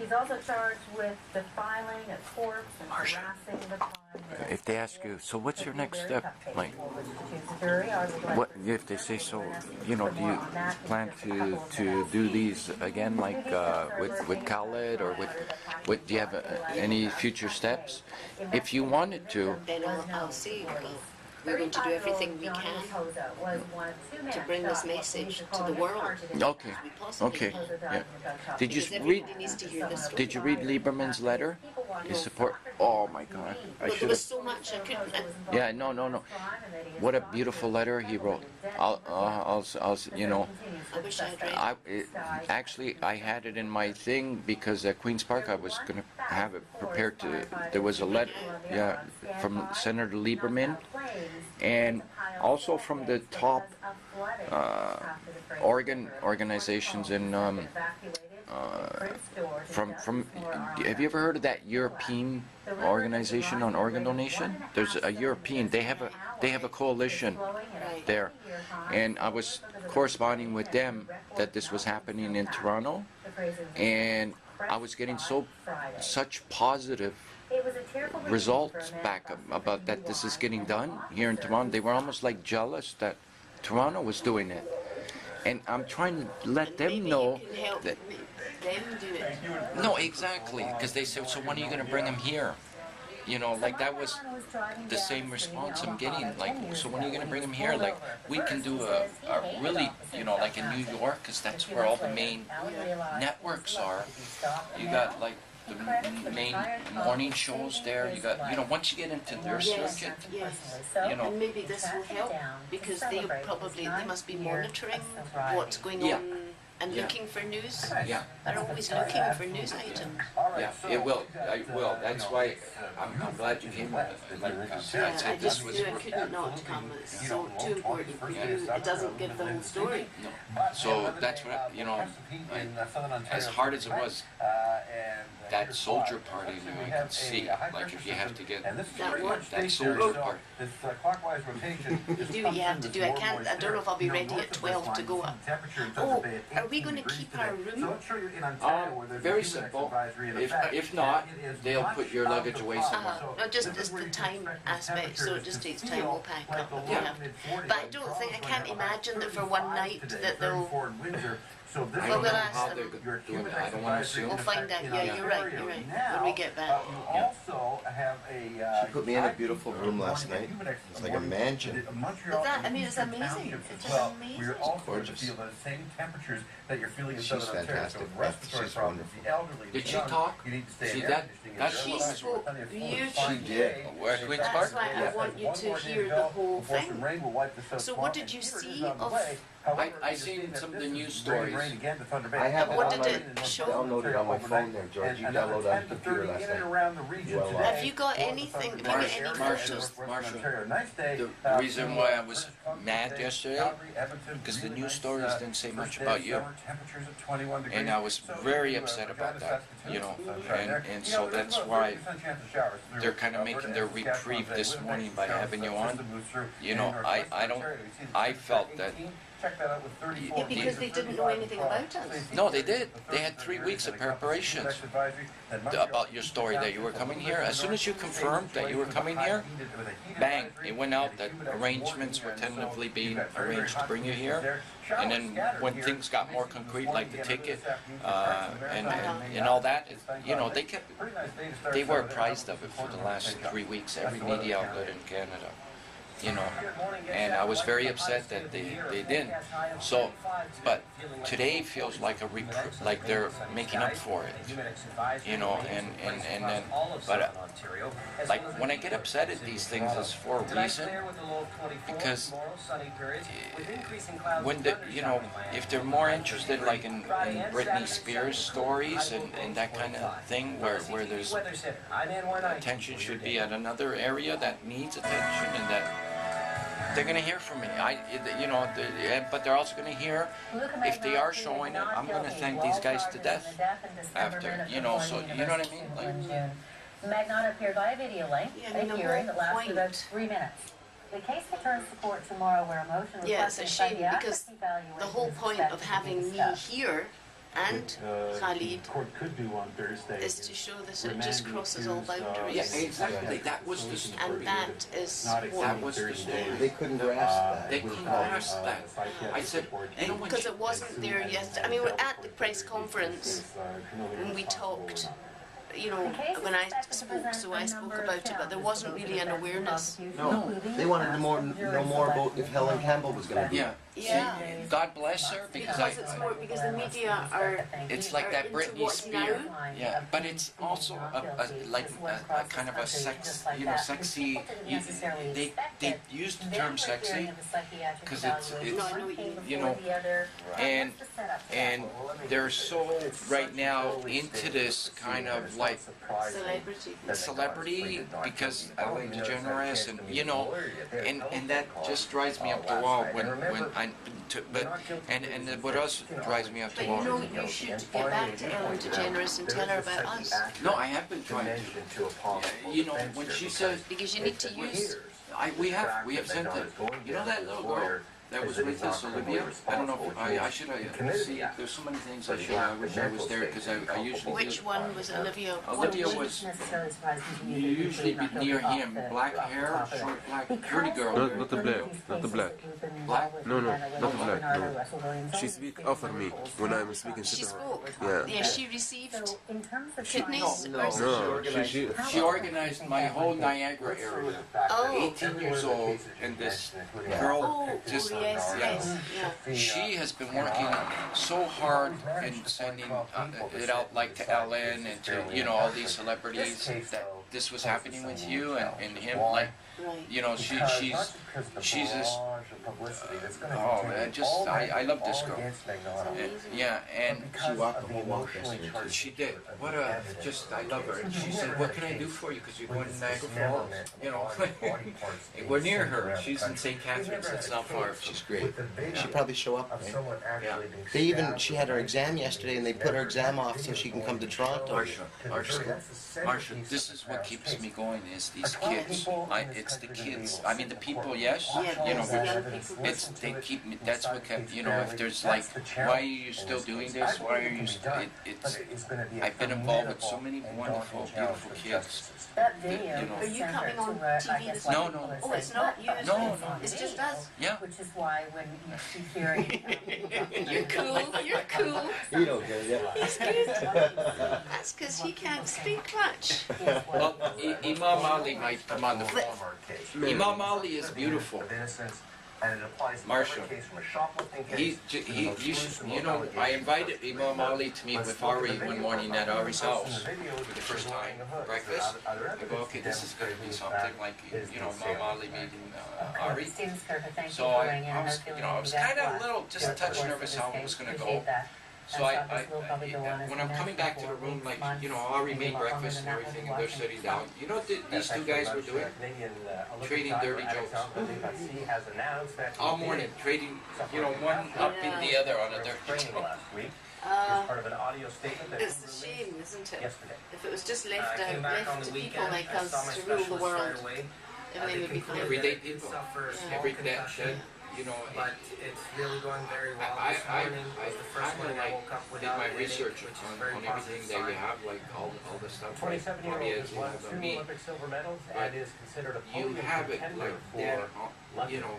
He's also charged with defiling a corpse and Marsha, harassing the crime. if they ask you, so what's your next step? Like, what if they say so? You know, do you plan to do these again, like with Khaled, or with do you have any future steps? If you wanted to, Then I'll see. We're going to do everything we can to bring this message to the world. okay, As we possibly okay, can. yeah. Did you Because read? everybody needs to hear this story. Did you read Lieberman's letter? His support. Oh my God, I But there should was have. so much I couldn't. Yeah, no. What a beautiful letter he wrote. I'll you know. I wish I'd read it. Actually, I had it in my thing because at Queen's Park I was going to have it prepared to. There was a letter, yeah, from Senator Lieberman, and also from the top organizations in. From have you ever heard of that European organization on organ donation? There's a European. They have a coalition there, and I was corresponding with them that this was happening in Toronto, and I was getting such positive results back about that this is getting done here in Toronto. They were almost like jealous that Toronto was doing it, and I'm trying to let them know that. Them do it. No, exactly, because they said, so when are you going to bring him here? You know, like that was the same response I'm getting. Like, so when are you going to bring him here? Like, we can do a really, you know, like in New York, because that's where all the main networks are. You got like the main morning shows there. You got, you know, once you get into their circuit, you know. And maybe this will help because they must be monitoring what's going on. And looking for news. Yeah. They're always looking for news items. Yeah, it will. I will. That's why I'm glad you came. Like, I just knew I couldn't not come. It's so too important for you. It doesn't give the whole story. No. So that's what, you know, as hard as it was, that soldier party, you know, I can see, like if you have to get that soldier party. You do what you have to do. I don't know if I'll be ready at 12 to go up. Oh, are we going to keep our room? Very simple. If not, they'll put your luggage away somewhere. No, just as the time aspect, so it just takes time. We'll pack up if we have to. But I don't think, I can't imagine that for one night that they'll... I don't know how they're doing it. I don't want to assume. We'll find out. Yeah, you're right. When we get back. She put me in a beautiful room last night. It's like a mansion. I mean, it's amazing. It's just amazing. It's gorgeous. She's fantastic. She's wonderful. Did she talk? See, that's She spoke beautifully. She did. Where at Queen's Park? That's why I want you to hear the whole thing. So what did you see of... I seen some of the news stories. I have it What on did my, it show? downloaded on my phone there, George. You downloaded on the computer last night. Well, Have you got anything? Have you got any photos? Marsha, the reason why I was mad yesterday, because the news stories didn't say much about you. And I was very upset about that, you know, and so that's why they're kind of making their reprieve this morning by having you on. You know, I felt that. Yeah, because they didn't know anything about us. No, they did. They had 3 weeks of preparations about your story that you were coming here. As soon as you confirmed that you were coming here, bang, it went out that arrangements were tentatively being arranged to bring you here. And then when things got more concrete, like the ticket and all that, you know, they were apprised of it for the last 3 weeks, every media outlet in Canada. You know, and I was very upset that they didn't. So, but today feels like like they're making up for it. You know, and then, but like when I get upset at these things, it's for a reason. Because when you know, if they're more interested, like in Britney Spears stories and that kind of thing, where there's attention should be at another area that needs attention, and that. They're going to hear from me. You know, but they're also going to hear, if they are showing it, I'm going to thank these guys to death after, you know, so, you know what I mean? Like, Magnotta appeared via video link, a hearing that lasted about 3 minutes. The case returns to court tomorrow where a motion was Yeah, it's a shame because the whole point of having me here and Khalid court could do on Thursday is to show that it just crosses all Yeah, boundaries. exactly. That was the story. And that is That what, was the story. They couldn't grasp that. They couldn't grasp that. I said, anyone because it wasn't there yet. I mean, at the press conference, when we talked, you know, when I spoke, so I spoke about it, but there wasn't really an awareness. No. They wanted to know more about if Helen Campbell was going to be. Yeah. Yeah. See, God bless her because Because it's more, because the media are, it's like are that into Britney what's now. Spears. Yeah, but it's also a kind of a sex, you know, sexy. They use the term sexy because it's No, I know what you mean. you know, and they're so right now into this kind of like celebrity because Ellen DeGeneres and you know, and that just drives me up the wall when what else drives me up the But wall. you know, you should get back to Ellen DeGeneres and tell her about us. No, I have been trying to. Yeah, you know, when she says Because you need to use. we have sent it. You know that little girl that was with us, Olivia? I don't know if I should see. There's so many things I should. I wish I was there because I usually. Which one was Olivia? Olivia was usually be near him. Black hair, short black, pretty girl. Not the black, not the black. Black? No, not the black, no. She speak over me when I'm speaking She to her. spoke. Yeah. Yeah, she received kidneys. No, or No, she She organized my whole Niagara area. Oh. 18 years old, and this girl Oh, just, yes, yes, yeah. she has been working so hard and sending it out like to Ellen and to, you know, all these celebrities that this was happening with you and him, like, Right. you know, she's this, oh man, I love this girl. And, yeah, and She walked the whole walk yesterday. she did. What a, just, I love her. And she said, what can I do for you? Because you're going to Niagara Falls. You know, we're near her. She's in St. Catharines. It's not far. She's great. She'd probably show up. Yeah. She had her exam yesterday and they put her exam off so she can come to Toronto. Marsha, this is what keeps me going is these kids. It's the kids. I mean, the people, yes, Yeah, you know, the young people. they keep me, that's what kept, you know, if there's like, why are you still doing this? Why are you, I've been involved with so many wonderful, beautiful kids. That You video. know. Are you coming on TV this No, week? no. Oh, it's not you. No. It's just us. Yeah. Which is why when you keep hearing. You're cool. You're cool. You don't get it. He's good. That's because he can't speak much. Well, Imam Ali might come on the phone. Imam Ali is beautiful. Marsha, you know, I invited Imam Ali to meet with Ari one morning at Ari's house for the first time, breakfast. I go, okay, this is going to be something like, you know, Imam Ali meeting Ari. So I was kind of a little, just a touch nervous how it was going to go. So when I'm coming back to the room, like, you know, Ari made breakfast and everything, and they're sitting down. You know what these two guys were doing? Trading dirty jokes. All morning, trading, you know, one up in the other on a dirty joke. It's a shame, isn't it? If it was just left to people like us to rule the world, everything would be fine. Everyday people. Every that, you know. But it's really going very well. I This morning was the first kind of morning I like woke up did without my a research headache, which is on very everything positive that you sign. have, like all the stuff. 27-year-old has won 2 me. Olympic silver medals But and is considered a You podium have it contender like for that, you know.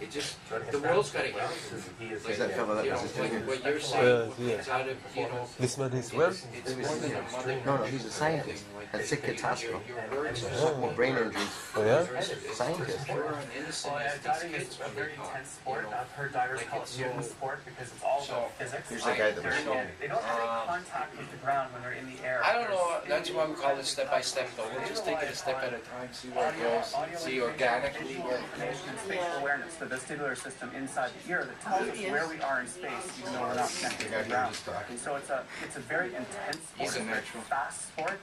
It just But his the world's got to fastest hear round it. is- he is Like, Is that fellow that you know, was a junior? what you're saying yeah. comes out of, you know. This man is well? It's more than a mother. No, he's a scientist at Sick Kids Hospital. Your words are With brain injuries. Oh yeah? Scientist. pure and innocent Well, as diving these is kids a when very they talk, intense you sport. know. I've heard divers Like, call it it's mutant so- sport because it's all So, about physics. Here's the guy that was They don't have any contact with the ground when they're in the air. I don't know, that's why we call it step by step though. We'll just take it a step at a time, see where it goes, see organically where it goes. And spatial awareness, the vestibular system inside the ear that tells us where we are in space, even though we're not connected to the ground. And so it's a very intense sport, He's a it's a very natural. fast sport.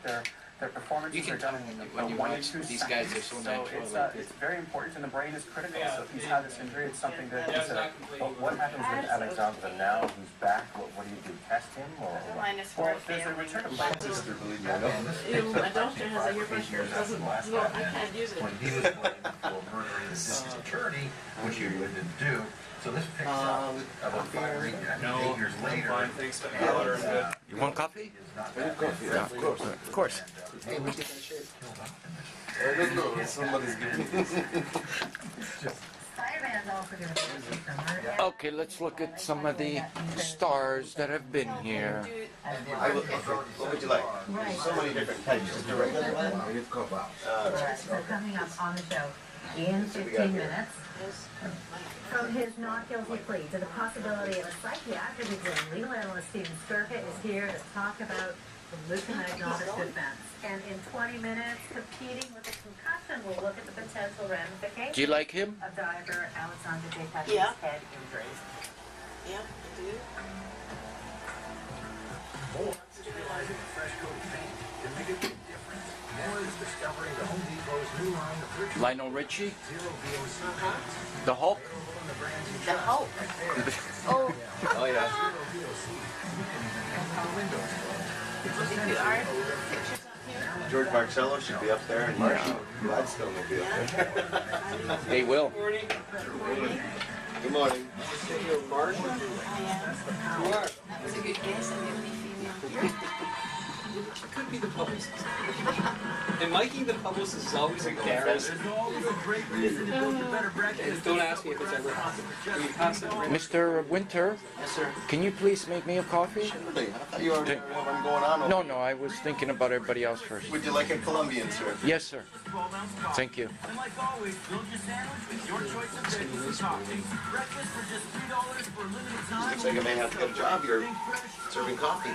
Their performances You can are done tell in when you 1 watch to 2 these guys, they're seconds. so natural, It's, like it's very important, and the brain is critical. So if he's had this injury, it's something to consider. But what happens with Alexandra now, who's back? What do you do? Test him or what? Minus Well, 4 there's a return to failing. play. My doctor has a hairbrush, doesn't, no, I can't use it. When he was playing for murdering his attorney, which he really didn't do. So this picks up about 5 or 8 years later. Fine, thanks. Water and good. You want coffee? Yeah, of course. Of course. Hey, we get that shit. I don't know. Somebody's giving me this. Spider-Man's also doing this summer. Okay, let's look at some of the stars that have been here. What would you like? There's so many different types. Just the regular one? So coming up on the show in 15 minutes, from his not guilty plea to the possibility of a psychiatric exam, legal analyst Stephen Skirka is here to talk about the leukomagnetic defense. And in 20 minutes, competing with a concussion, we'll look at the potential ramifications Do you like him? of diver Alexander J. Patrick's Yeah. head injuries. Yeah, I do. Utilizing a fresh coat of paint can make a big difference. More is discovering the Home Depot's new line of virtual Lionel Richie? zero VOC. The Hulk? The Hulk. Oh, Oh, yeah. if you are pictures up here. George Marcello should be up there, and Marsha Gladstone will be up there. They will. Good morning. Marsha? That was a good guess. I'm the only female. Could be the publicist. And Mikey, the publicist, is always embarrassed. Don't ask me if it's ever happened. Will you pass it? Mr. Winter, Yes, sir. can you please make me a coffee? Surely. I thought you already have one going on over No, I was thinking about everybody else first. Would you like a Colombian, sir? Yes, sir. Thank you. And like always, build your sandwich with your choice of veggies and toppings. Breakfast for just $3 for a limited time. Looks like I may have to get a job here serving coffee.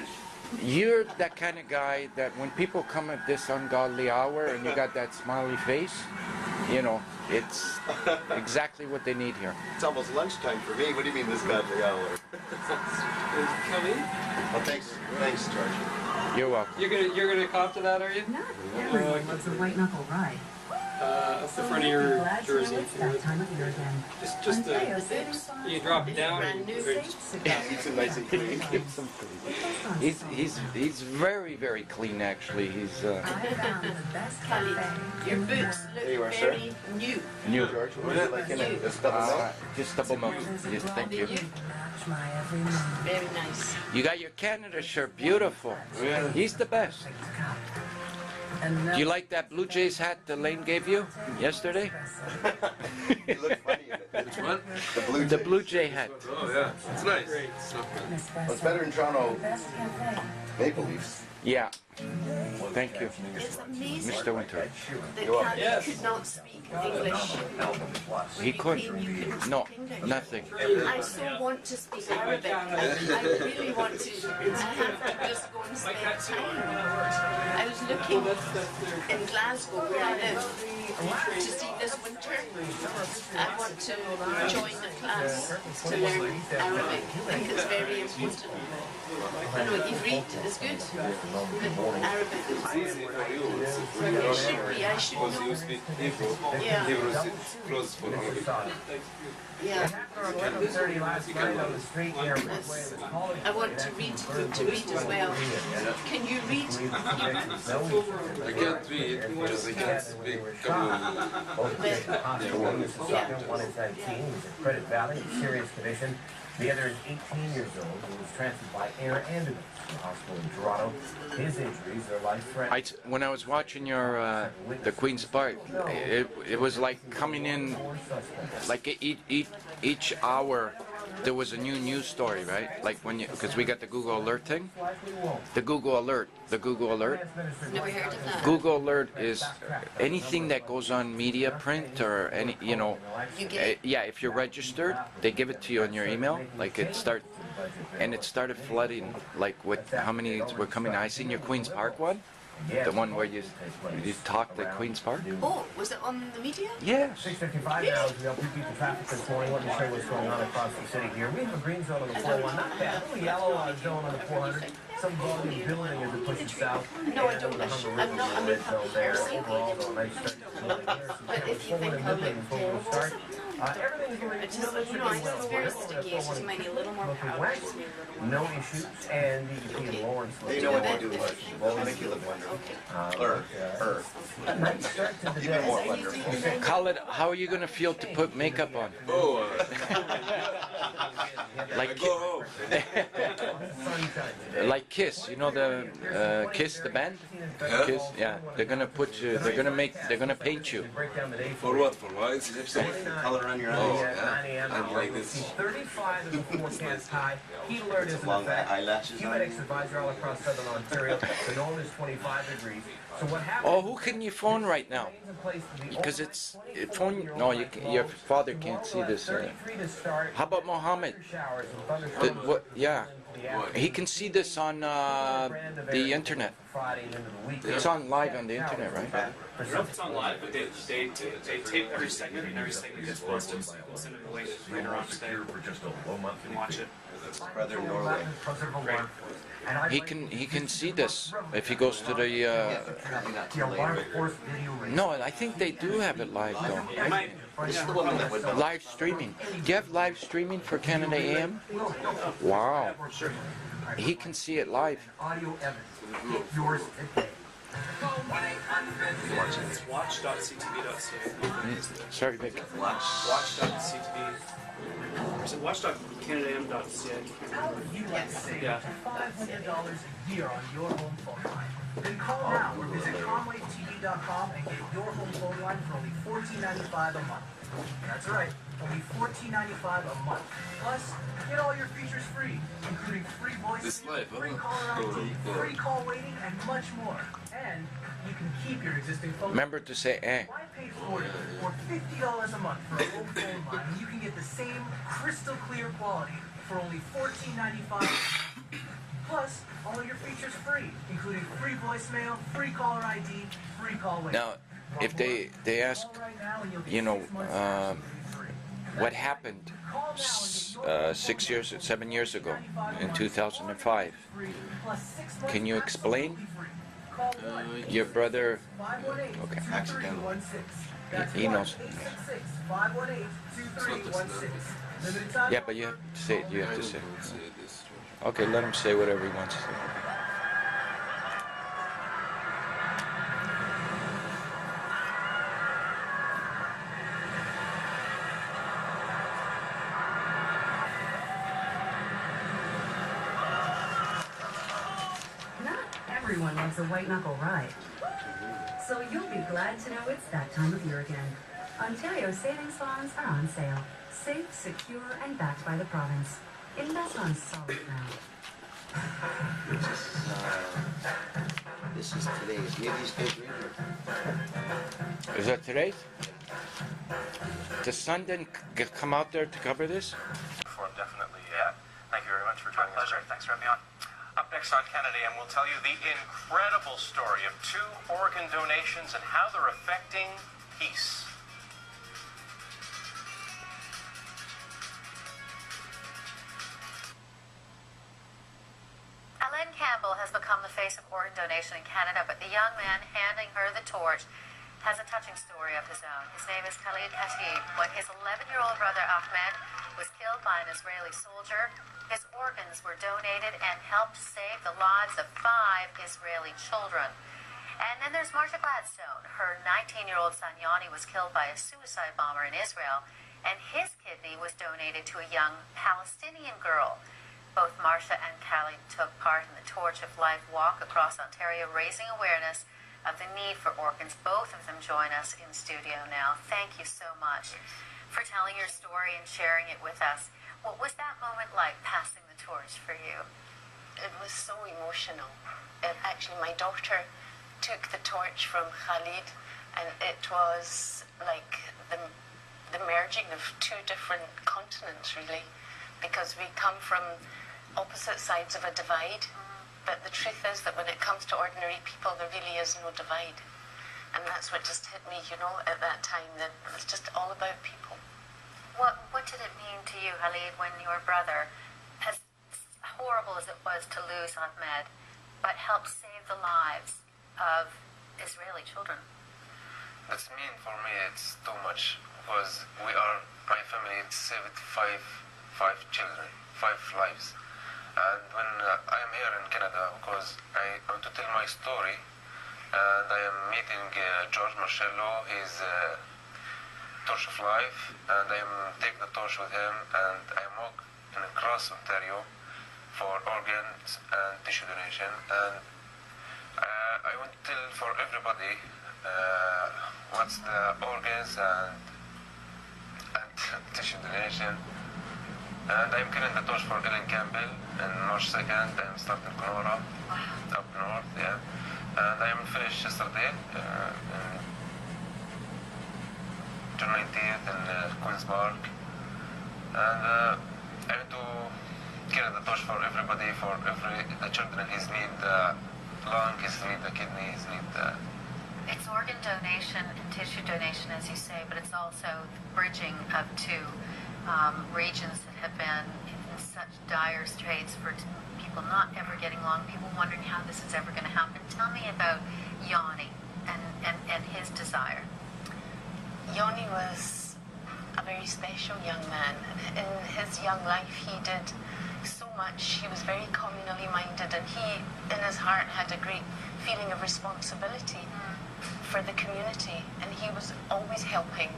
You're that kind of guy that when people come at this ungodly hour and you got that smiley face, you know, it's exactly what they need here. It's almost lunchtime for me. What do you mean this godly hour? Come in. Well, thanks, George. You're welcome. You're gonna cop to that, are you? Not everyone loves a white knuckle ride. Up the front of your Glad to jersey. know it's that time of year again. Just you drop it down and Keeps him nice and clean. Keeps him clean. He's very, very clean actually. He's I found the best Kelly, cafe. your boots There you look are, sir. very new. new. George, what would you like in it? Just double milk? Just double milk. Yes, thank you. Match my every moment. Very nice. You got your Canada shirt, beautiful. He's the best. Do you like that Blue Jays hat that Lane gave you yesterday? You look funny in it. Which one? The Blue Jay hat. Oh yeah, it's nice. Well, it's better in Toronto Best cafe. Maple Leafs. Yeah. Thank you, It's amazing Mr. Winter. that You're Kelly Yes. could not speak English. He couldn't. You couldn't No, speak English. nothing. I so want to speak Arabic. I really want to. I have to just go and spend time. I was looking in Glasgow, where I live, to see this winter. I want to join the class to learn Arabic. I think it's very important. I know you read is good, but Arabic is it should be. I should know. Yeah. Yeah. I want to read as well. Can you read? I can't read because I can't speak Kabuli. One is 19, he's in Credit Valley, in serious condition. The other is 18 years old, who was transferred by air ambulance to the hospital in Toronto. His injuries are life-threatening. When I was watching your the Queen's Park, it was like coming in, like each hour there was a new news story, right? Like when you, because we got the Google Alert thing. The Google Alert. Never heard of that. Google Alert is anything that goes on media print or any, you know, You get it? yeah, if you're registered, they give it to you on your email. Like it started flooding, like with how many were coming. I seen your Queen's Park one, the one where you talked at Queen's Park. Oh, was it on the media? Yes. 6:55 now as we help you keep the traffic this morning. Let me show you what's going on across the city here. We have a green zone on the 401, not bad. A little yellow zone on the 400. Some volume building as it pushes south. No, I don't. I'm not a public person. But if you think I look terrible, Everything's going I just, you know, I know it's very sticky. It's just you might need a little more powder. Just need a little more. no issues, and you can Lawrence. They know what to do. Well, make you look wonderful. Nice start to the Even day. more wonderful. Khaled, how are you gonna feel to put makeup on? Oh, Like, go home. like Kiss, you know the Kiss, the band? Yeah? Kiss, yeah. They're gonna put you. They're gonna paint you. For what? For white? Color on your Oh, eyes. yeah. I'm like this. 35 is the forecast high. Heat alert is in Long effect. eyelashes on Humidix you. advisory all across southern Ontario. The norm is 25 degrees. So what happens? Oh, who can you phone right now? Because it's phone. No, your father can't see this. How about Mohammed? What? Yeah, he can see this on the internet. It's on live on the internet, right? I don't know if it's on live, but they tape every segment, and every segment gets posted. So we'll send it the link later on today. You can watch it. Brother Norway. He can see this if he goes to the. Probably not too late. No, I think they do have it live though. They might. This is the woman that would. Live streaming. Do you have live streaming for Canada AM? Wow. He can see it live. Audio evidence. Yours today. It's watch.ctv.ca. Sorry, Vic. Watch.ctv. Is it watch.canadaam.ca? Yes. Yeah. $500 a year on your home phone line. Then call now or visit conwaytv.com and get your home phone line for only $14.95 a month. That's right, only $14.95 a month. Plus, get all your features free, including free voice, This life, huh? free caller ID, free call waiting, and much more. And you can keep your existing phone. Remember to say eh. Why pay $40 or $50 a month for a home phone line when you can get the same crystal clear quality for only $14.95? Plus, all your features free, including free voicemail, free caller ID, free call waiting. Now, if they ask, you know, what happened 7 years ago in 2005, can you explain? Your brother, okay, Accidental. he knows. Yeah, but you have to say it. You have to say it. Okay, let him say whatever he wants to say. Not everyone loves a white knuckle ride. So you'll be glad to know it's that time of year again. Ontario savings bonds are on sale. Safe, secure, and backed by the province. Invest on solid ground. This is today's. Maybe he's good reader. Is that today's? The sun didn't come out there to cover this? Definitely, yeah. Thank you very much for joining us. Pleasure. Thanks for having me on. Up next on Canada AM, we'll tell you the incredible story of 2 organ donations and how they're affecting peace. Ellen Campbell has become the face of organ donation in Canada, but the young man handing her the torch has a touching story of his own. His name is Khalid Khatib. When his 11-year-old brother Ahmed was killed by an Israeli soldier, his organs were donated and helped save the lives of 5 Israeli children. And then there's Marsha Gladstone. Her 19-year-old son Yanni was killed by a suicide bomber in Israel, and his kidney was donated to a young Palestinian girl. Both Marsha and Khalid took part in the Torch of Life walk across Ontario, raising awareness of the need for organs. Both of them join us in studio now. Thank you so much for telling your story and sharing it with us. What was that moment like, passing the torch for you? It was so emotional. Actually, my daughter took the torch from Khalid, and it was like the merging of 2 different continents, really, because we come from opposite sides of a divide. But the truth is that when it comes to ordinary people, there really is no divide. And that's what just hit me, you know, at that time, that it's just all about people. What did it mean to you, Khalid, when your brother, as horrible as it was to lose Ahmed, but helped save the lives of Israeli children? That's mean for me. It's too much because we are my family saved five children, 5 lives. And when I am here in Canada, because I want to tell my story, and I am meeting George Marcello, his Torch of Life, and I am take the torch with him, and I walk across Ontario for organs and tissue donation. And I want to tell for everybody what's the organs and tissue donation. And I'm carrying the torch for Ellen Campbell on March 2nd. I'm starting Kenora, up north, yeah. And I am finished yesterday, June 19th in Queen's Park. And I want to carry the torch for everybody, for the children. He's need the lung, he's need the kidney, he's need the... It's organ donation and tissue donation, as you say, but it's also bridging of two regions that have been in such dire straits for people not ever getting along, people wondering how this is ever going to happen. Tell me about Yanni and his desire. Yanni was a very special young man. In his young life, he did so much. He was very communally minded, and he, in his heart, had a great feeling of responsibility for the community, and he was always helping.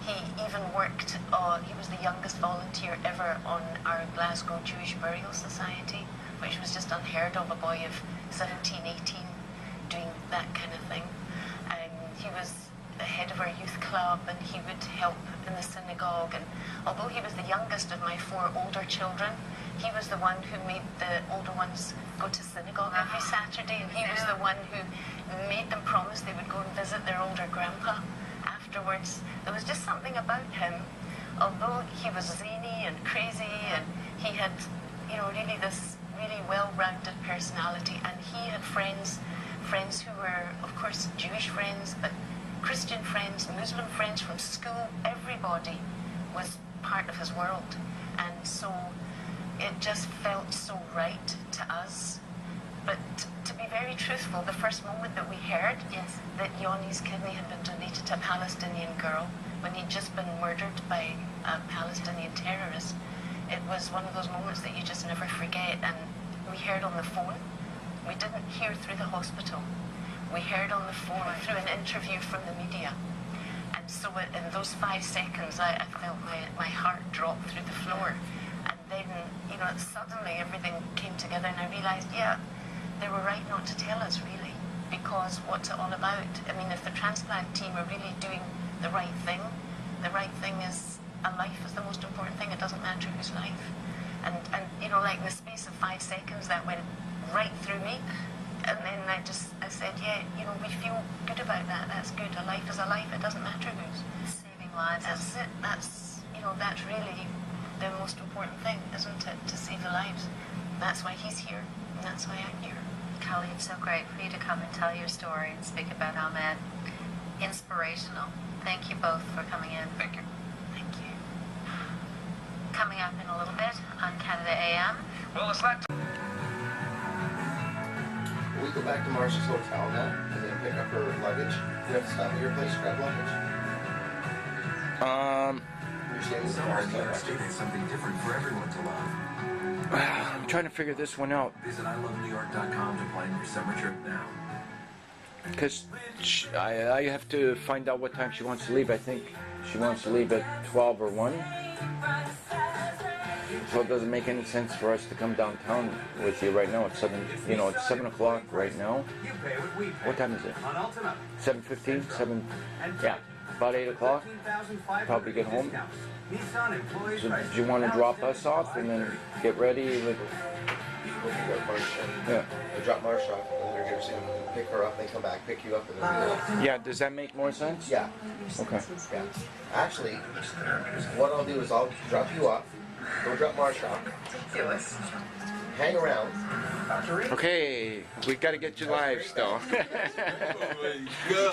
He even worked, he was the youngest volunteer ever on our Glasgow Jewish Burial Society, which was just unheard of, a boy of 17, 18 doing that kind of thing. And he was the head of our youth club, and he would help in the synagogue. And although he was the youngest of my 4 older children, he was the one who made the older ones go to synagogue every Saturday, and he was the one who made them promise they would go and visit their older grandpa afterwards. There was just something about him, although he was zany and crazy, and he had, really this really well-rounded personality, and he had friends who were, of course, Jewish friends, but Christian friends, Muslim friends from school. Everybody was part of his world, and so it just felt so right to us. But to be very truthful, the first moment that we heard that Yanni's kidney had been donated to a Palestinian girl when he'd just been murdered by a Palestinian terrorist, it was one of those moments that you just never forget. And we heard on the phone. We didn't hear through the hospital. We heard on the phone through an interview from the media. And so in those 5 seconds, I felt my heart drop through the floor. And then, suddenly everything came together, and I realized, they were right not to tell us, really, because what's it all about? I mean, if the transplant team are really doing the right thing is a life is the most important thing. It doesn't matter whose life. And like in the space of 5 seconds, that went right through me. And then I said, we feel good about that. That's good. A life is a life. It doesn't matter whose. Saving lives. That's it. That's really the most important thing, isn't it? To save the lives. That's why he's here. And that's why I'm here. Kelly, it's so great for you to come and tell your story and speak about Ahmed. Inspirational. Thank you both for coming in. Thank you. Thank you. Coming up in a little bit on Canada AM. Well, it's not. We go back to Marsha's hotel now and then pick up her luggage. Do you have to stop at your place to grab luggage? Somewhere in New York State has something different for everyone to love. I'm trying to figure this one out. Visit ilovenewyork.com to plan your summer trip now. Because I have to find out what time she wants to leave. I think she wants to leave at 12 or 1. So it doesn't make any sense for us to come downtown with you right now. It's 7, it's 7 o'clock right now. What time is it? 7:15? 7, yeah, about 8 o'clock. Probably get home. So do you want to drop us off and then get ready with... Yeah. We drop Marsha off, and they're here soon. Pick her up, they come back, pick you up, and then Yeah, does that make more sense? Yeah. Okay. Yeah. Actually, what I'll do is I'll drop you off, go drop Marsha off, hang around, Okay, we got to get you live still.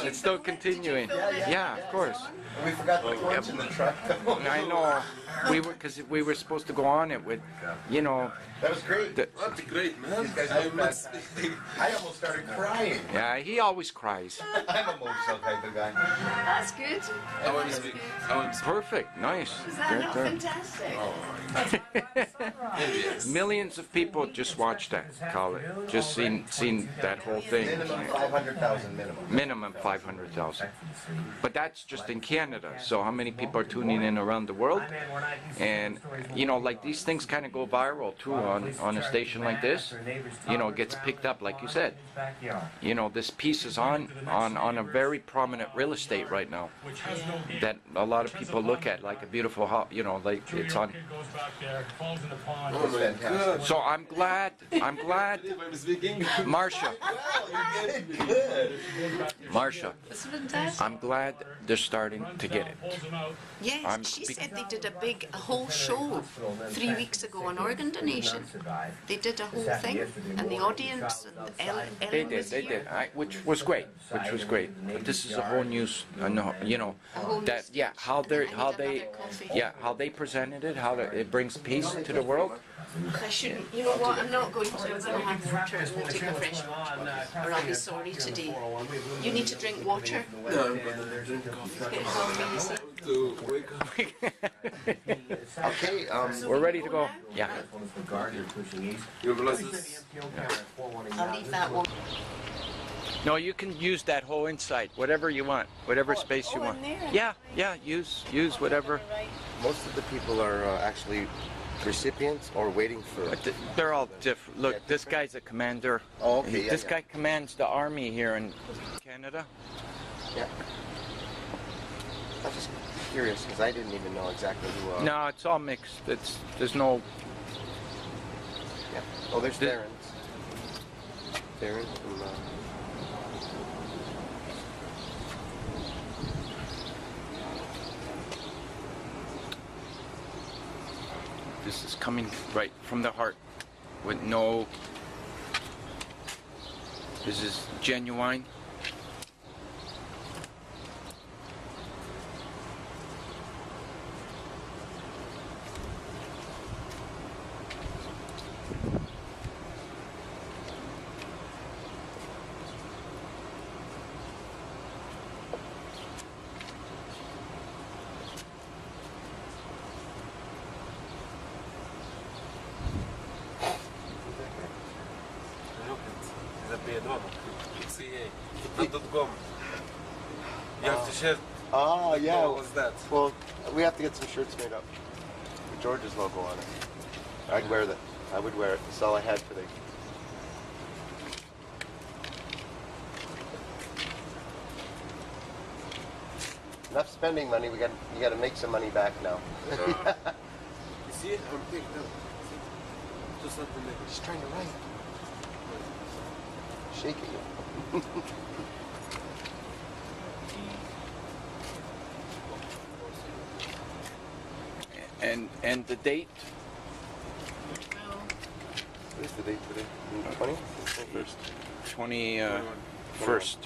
It's still continuing. Yeah, of course. We forgot the torch in the truck. I know. Because we were supposed to go on it with, you know. That was great. That's great, man. These guys I almost started crying. Yeah, he always cries. I'm a emotional type of guy. That's good. I want to speak. Perfect, nice. Is that not fantastic? Millions of people just watched that, call it. Just seen that whole thing. Minimum 500,000 minimum. Minimum 500,000. But that's just in Canada. So how many people are tuning in around the world? And, you know, like these things kind of go viral too on a station like this. You know, it gets picked up, like you said. You know, this piece is on a very prominent real estate right now that a lot of people look at like a beautiful house, you know, like it's on. So I'm glad, Marsha, I'm glad they're starting to get it. Yes, she said they did a whole show 3 weeks ago on organ donation. They did a whole thing, and the audience, and Ellen was They here. did, which was great. But this is a whole news, you know, that how they presented it, it brings peace to the world. I shouldn't, you know what, I'm not going to, I'm going to have water, I'm going to take a fresh water, or I'll be sorry today. You need to drink water. No, I'm gonna drink coffee. To wake up. Okay, We're ready to go. Yeah. Your glasses. I'll leave that one. No, you can use that whole inside, whatever you want, whatever space you want. in there? Yeah, use whatever. most of the people are actually recipients or waiting for. But they're all different. Look, this guy's a commander. Oh, okay. This guy commands the army here in Canada. Yeah. I was just curious because I didn't even know exactly who. No, it's all mixed. There's no. Yeah. Oh, there's Darren's. Darren from. This is coming right from the heart, with no. This is genuine. You have to shift. Oh, yeah. What was that? Well, we have to get some shirts made up with George's logo on it. I'd wear that. I would wear it. That's all I had for the. Enough spending money. You got to make some money back now. You see, I'm thinking. Just not to make it. Just trying to write. Shaking it. And the date? What is the date today? 20? 21st. 21st.